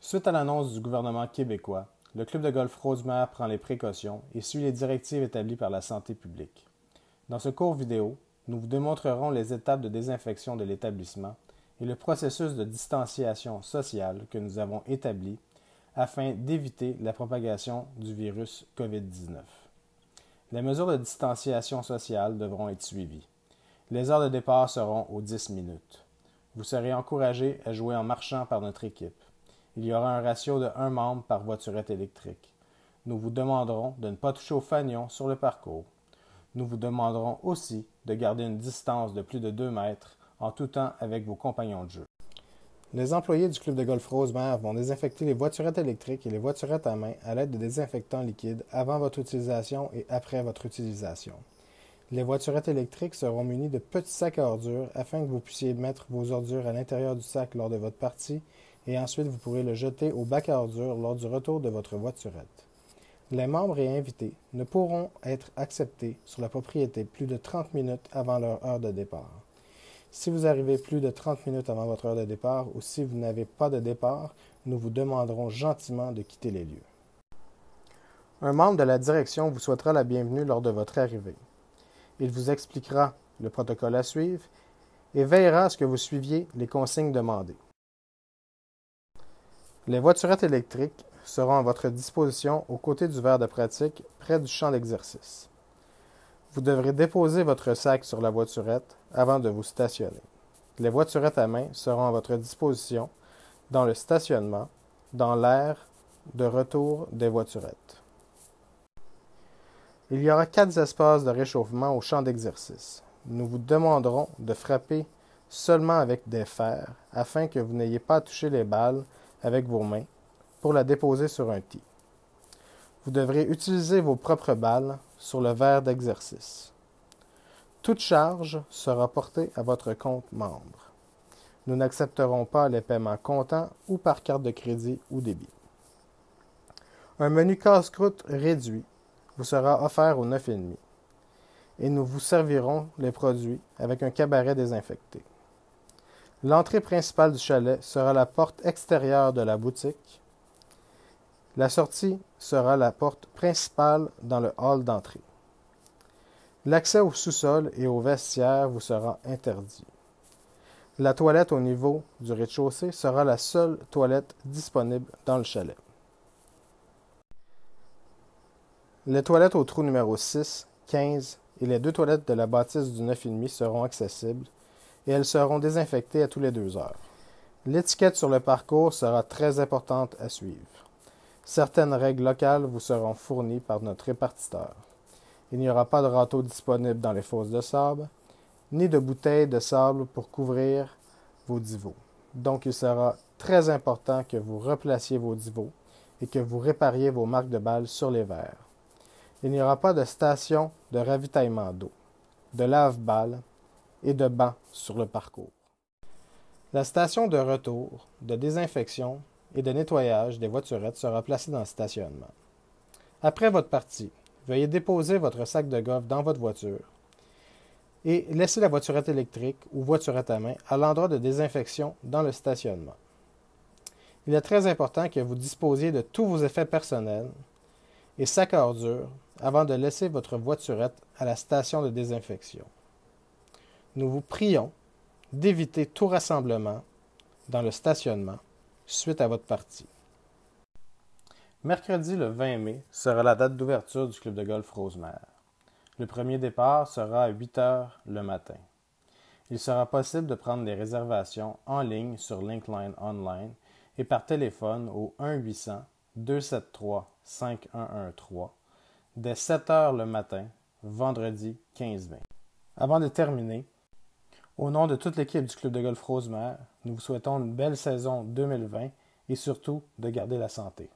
Suite à l'annonce du gouvernement québécois, le club de golf Rosemère prend les précautions et suit les directives établies par la santé publique. Dans ce court vidéo, nous vous démontrerons les étapes de désinfection de l'établissement et le processus de distanciation sociale que nous avons établi afin d'éviter la propagation du virus COVID-19. Les mesures de distanciation sociale devront être suivies. Les heures de départ seront aux 10 minutes. Vous serez encouragé à jouer en marchant par notre équipe. Il y aura un ratio de 1 membre par voiturette électrique. Nous vous demanderons de ne pas toucher aux fanions sur le parcours. Nous vous demanderons aussi de garder une distance de plus de 2 mètres en tout temps avec vos compagnons de jeu. Les employés du club de golf Rosemère vont désinfecter les voiturettes électriques et les voiturettes à main à l'aide de désinfectants liquides avant votre utilisation et après votre utilisation. Les voiturettes électriques seront munies de petits sacs à ordures afin que vous puissiez mettre vos ordures à l'intérieur du sac lors de votre partie et ensuite vous pourrez le jeter au bac à ordures lors du retour de votre voiturette. Les membres et invités ne pourront être acceptés sur la propriété plus de 30 minutes avant leur heure de départ. Si vous arrivez plus de 30 minutes avant votre heure de départ ou si vous n'avez pas de départ, nous vous demanderons gentiment de quitter les lieux. Un membre de la direction vous souhaitera la bienvenue lors de votre arrivée. Il vous expliquera le protocole à suivre et veillera à ce que vous suiviez les consignes demandées. Les voiturettes électriques seront à votre disposition aux côtés du verre de pratique près du champ d'exercice. Vous devrez déposer votre sac sur la voiturette avant de vous stationner. Les voiturettes à main seront à votre disposition dans le stationnement, dans l'aire de retour des voiturettes. Il y aura 4 espaces de réchauffement au champ d'exercice. Nous vous demanderons de frapper seulement avec des fers afin que vous n'ayez pas à toucher les balles avec vos mains pour la déposer sur un tee. Vous devrez utiliser vos propres balles sur le verre d'exercice. Toute charge sera portée à votre compte membre. Nous n'accepterons pas les paiements comptant ou par carte de crédit ou débit. Un menu casse-croûte réduit vous sera offert au 9,5 et nous vous servirons les produits avec un cabaret désinfecté. L'entrée principale du chalet sera la porte extérieure de la boutique. La sortie sera la porte principale dans le hall d'entrée. L'accès au sous-sol et aux vestiaires vous sera interdit. La toilette au niveau du rez-de-chaussée sera la seule toilette disponible dans le chalet. Les toilettes au trou numéro 6, 15 et les 2 toilettes de la bâtisse du 9,5 seront accessibles et elles seront désinfectées à tous les 2 heures. L'étiquette sur le parcours sera très importante à suivre. Certaines règles locales vous seront fournies par notre répartiteur. Il n'y aura pas de râteau disponible dans les fosses de sable, ni de bouteilles de sable pour couvrir vos divots. Donc il sera très important que vous replaciez vos divots et que vous répariez vos marques de balles sur les verres. Il n'y aura pas de station de ravitaillement d'eau, de lave-balles et de bancs sur le parcours. La station de retour, de désinfection et de nettoyage des voiturettes sera placée dans le stationnement. Après votre partie, veuillez déposer votre sac de golf dans votre voiture et laisser la voiturette électrique ou voiturette à main à l'endroit de désinfection dans le stationnement. Il est très important que vous disposiez de tous vos effets personnels et sacs à ordures avant de laisser votre voiturette à la station de désinfection. Nous vous prions d'éviter tout rassemblement dans le stationnement suite à votre partie. Mercredi le 20 mai sera la date d'ouverture du club de golf Rosemère. Le premier départ sera à 8 heures le matin. Il sera possible de prendre des réservations en ligne sur Linkline Online et par téléphone au 1-800-273-5113 dès 7 heures le matin, vendredi 15-20. Avant de terminer, au nom de toute l'équipe du club de golf Rosemère, nous vous souhaitons une belle saison 2020 et surtout de garder la santé.